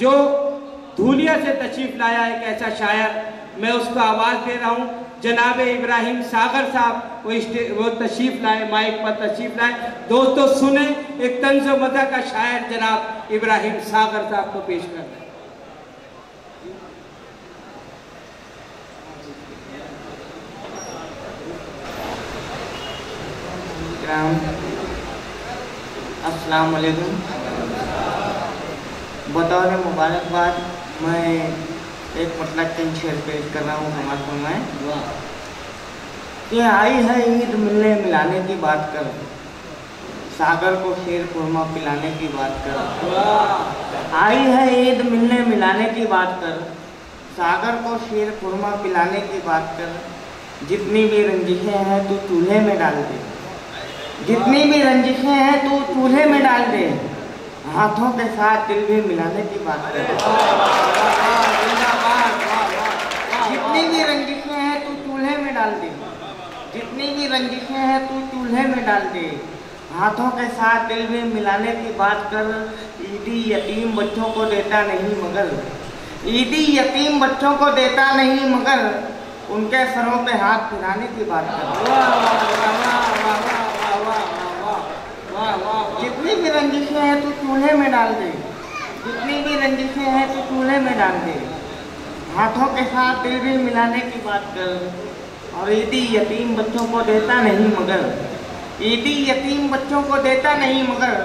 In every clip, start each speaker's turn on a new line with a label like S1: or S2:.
S1: जो धूलिया से तशरीफ लाया एक ऐसा शायर, मैं उसको आवाज़ दे रहा हूँ। जनाब इब्राहिम सागर साहब वो तशरीफ लाए, माइक पर तशरीफ लाए। दोस्तों सुने, एक तंज़ मज़ा का शायर जनाब इब्राहिम सागर साहब को पेश कर रहे हैं।
S2: अस्सलाम वालेकुम। बतौर मुबारकबाद मैं एक मतलब तीन शेर पेश कर रहा हूँ हमारे में कि आई है ईद मिलने मिलाने की बात कर, सागर को शेर खुरमा पिलाने की बात कर। आई है ईद मिलने मिलाने की बात कर, सागर को शेर खुरमा पिलाने की बात कर। जितनी भी रंजिशें हैं तू चूल्हे में डाल दे, जितनी भी रंजिशें हैं तू चूल्हे में डाल दे, हाथों के साथ दिल भी मिलाने की बात कर। जितनी भी रंजिशें हैं तू चूल्हे में डाल दे, जितनी भी रंजिशें हैं तू चूल्हे में डाल दे, हाथों के साथ दिल भी मिलाने की बात कर। ईदी यतीम बच्चों को देता नहीं मगर, ईदी यतीम बच्चों को देता नहीं मगर, उनके सरों पे हाथ फिराने की बात कर। जितनी भी रंजिशें हैं तू चूल्हे में डाल दे, जितनी भी रंजिशें हैं तू चूल्हे में डाल दे, हाथों के साथ दिल भी मिलाने की बात कर। और ईदी यतीम बच्चों को देता नहीं मगर, ईदी यतीम बच्चों को देता नहीं मगर,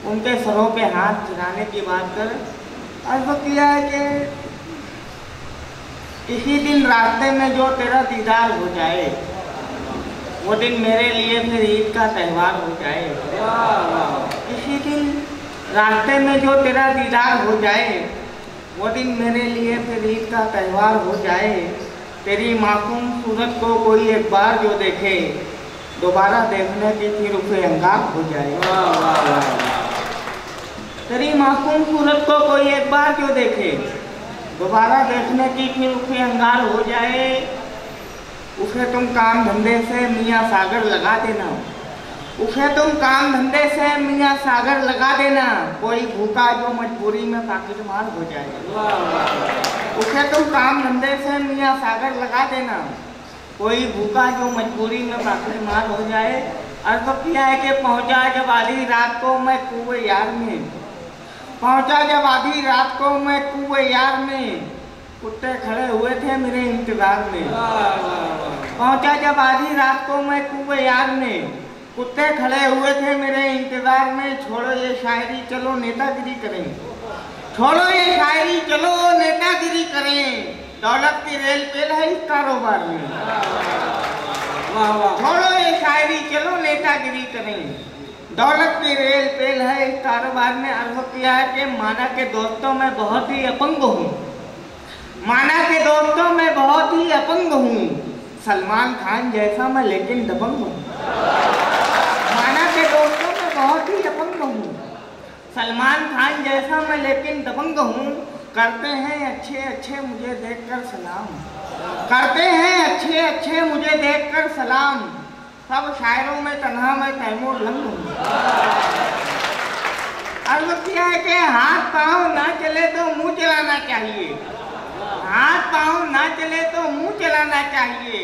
S2: उनके सरों पे हाथ फिराने की बात कर। अर्ज़ किया है कि किसी दिन रास्ते में जो तेरा दीदार हो जाए, वो दिन मेरे लिए फिर ईद का त्यौहार हो जाए। किसी दिन रास्ते में जो तेरा दीदार हो जाए, वो दिन मेरे लिए फिर ईद का त्यौहार हो जाए। तेरी मासूम सूरत को कोई एक बार जो देखे, दोबारा देखने की फिर उसे अंगार हो जाए। तेरी मासूम सूरत को कोई एक बार जो देखे, दोबारा देखने की फिर उसे अंगार हो जाए। उसे तुम काम धंधे से मियाँ सागर लगा देना, उसे तुम काम धंधे से मियाँ सागर लगा देना, कोई भूखा जो मजबूरी में पाकिट मार हो जाए। उसे तुम काम धंधे से मियाँ सागर लगा देना, कोई भूखा जो मजबूरी में पाकिट मार हो जाए। अर्ज़ किया है कि पहुँचा जब आधी रात को मैं कुएं यार में, पहुँचा जब आधी रात को मैं कुएं यार में, कुत्ते खड़े हुए थे मेरे इंतजार में। पहुंचा जब आधी रात को मैं कुएं यार में, कुत्ते खड़े हुए थे मेरे इंतजार में। छोड़ो ये शायरी चलो नेतागिरी करें, छोड़ो ये शायरी चलो नेतागिरी करें, दौलत की रेल पेल है इस कारोबार में। छोड़ो ये शायरी चलो नेतागिरी करें, दौलत की रेल पेल है इस कारोबार में। अर्ज़ किया है कि माना के दोस्तों में बहुत ही अपंग हूँ, माना के दोस्तों में बहुत ही अपंग हूँ, सलमान खान जैसा मैं लेकिन दबंग हूँ। माना के दोस्तों में बहुत ही अपंग हूँ, सलमान खान जैसा मैं लेकिन दबंग हूँ। करते हैं अच्छे अच्छे मुझे देखकर सलाम, करते हैं अच्छे अच्छे मुझे देखकर सलाम, सब शायरों में तन्हा मैं तैमूर लंग हूँ। अर्ज़ किया है कि हाथ पाँव ना चले तो मुँह चलाना चाहिए, हाथ पाँव ना चले तो मुंह चलाना चाहिए,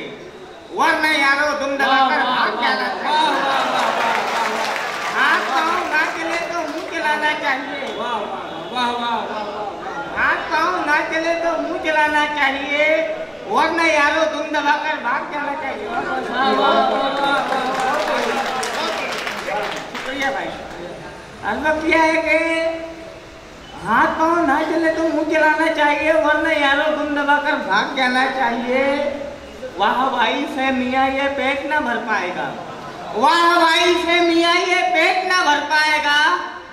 S2: वरना यारो दुम दबाकर भाग जाना चाहिए। हाथ पाँव ना चले तो मुंह चलाना चाहिए, हाथ पाँव ना चले तो मुंह चलाना चाहिए, वरना यारो दुम दबाकर भाग जाना चाहिए। शुक्रिया भाई। अर्ज़ किया है कि हाथ पाँव ना चले तो मुंह चलाना चाहिए, वरना यारों तुम दबाकर भाग जाना चाहिए। वाह भाई से मियाँ ये पेट ना भर पाएगा, वाह भाई से मियाँ ये पेट ना भर पाएगा,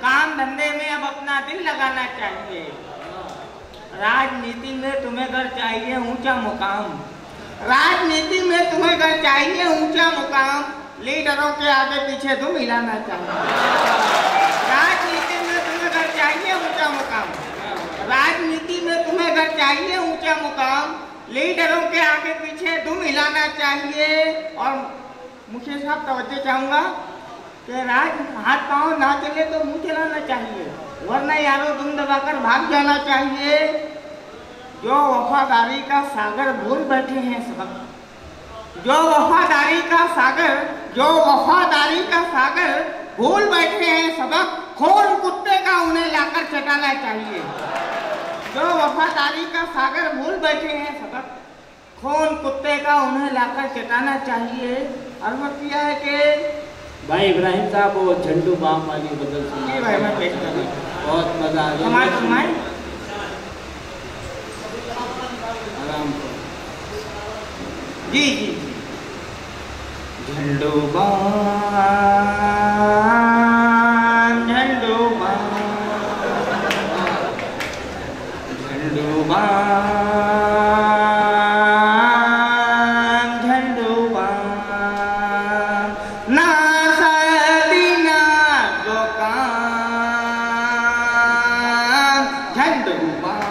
S2: काम धंधे में अब अपना दिल लगाना चाहिए। राजनीति में तुम्हें घर चाहिए ऊंचा मुकाम, राजनीति में तुम्हें घर चाहिए ऊंचा मुकाम, लीडरों के आगे पीछे तुम हिलाना चाहिए। राजनीति में तुम्हें घर चाहिए ऊंचा मुकाम, राजनीति में तुम्हें घर चाहिए ऊंचा मुकाम, लीडरों के आगे पीछे तुम हिलाना चाहिए। और मुझे साहब तवज्जो चाहूँगा कि हाथ पाँव ना चले तो मुँह चलाना चाहिए। वरना यारो तुम दबाकर भाग जाना चाहिए। जो वफादारी का सागर भूल बैठे हैं सबक, जो वफादारी का सागर भूल बैठे हैं सबक, खून कुत्ते का उन्हें लाकर चटाना चाहिए। जो वफादारी का सागर भूल बैठे हैं सबक, खून कुत्ते का उन्हें लाकर चटाना चाहिए। अर्ज किया है कि
S1: भाई इब्राहिम साहब वो झंडू बाम वाली बदल सुनिए।
S2: भाई मैं पेश कर रहा हूँ,
S1: बहुत मजा आ गया।
S2: हमारे
S1: आराम से
S2: जी जी जी। झंडू बाम झंडू बाम झंडू बाम झंडू बाम, ना सदीना दुकान झंडू बाम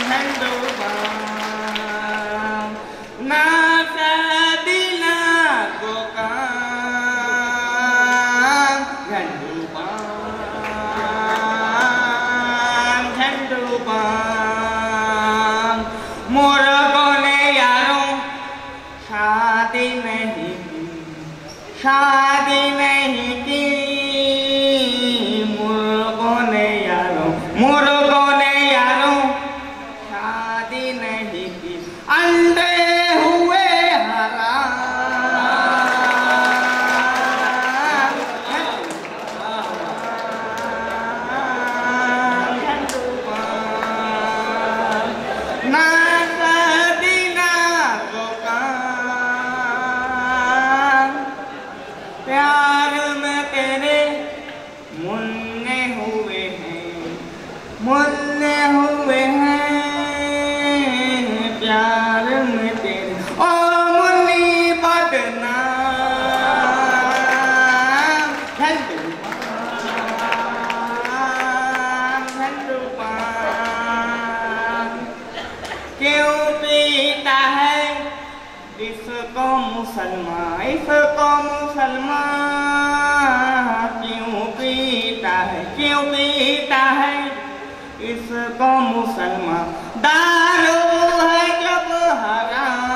S2: झंडू बाम, ना सदीना दुकान झंडू बाम झंडू बाम। मुर्गों ने यारों शादी नहीं की, मुर्गों ने यारों शादी नहीं की, अंडे हुए हराम झंडू बाम, ना सदीना दुकान। प्यार में तेरे मुन्ने हुए हैं, प्यार में तेरे ओ मुन्नी बदनाम झंडू बाम। क्यों पीता है इसको मुसलमान, क्यों पीता है इसको मुसलमान, दारू है जब हराम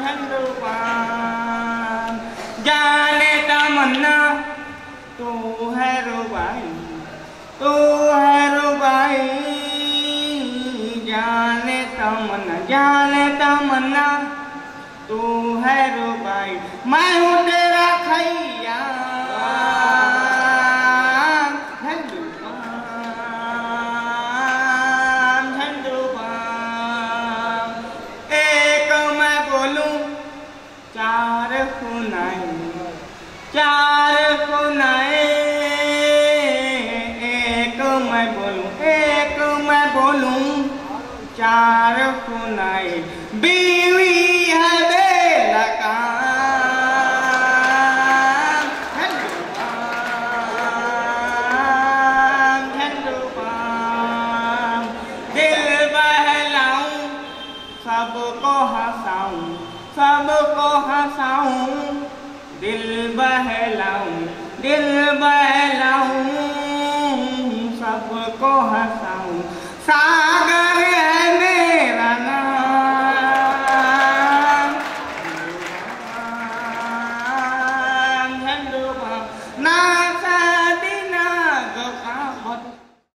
S2: झंडू बाम। जाने तमन्ना तू है रुबाई, जाने तमन्ना तू है रुबाई, मैं हूँ तेरा खैयाम झंडू बाम। एक मैं बोलूं चार सुनाए, एक मैं बोलूं चार सुनाए, बीवी है बेलकाम झंडू बाम। दिल बहलाऊं सबको हंसाऊं, दिल बहलाऊं सबको हंसाऊं,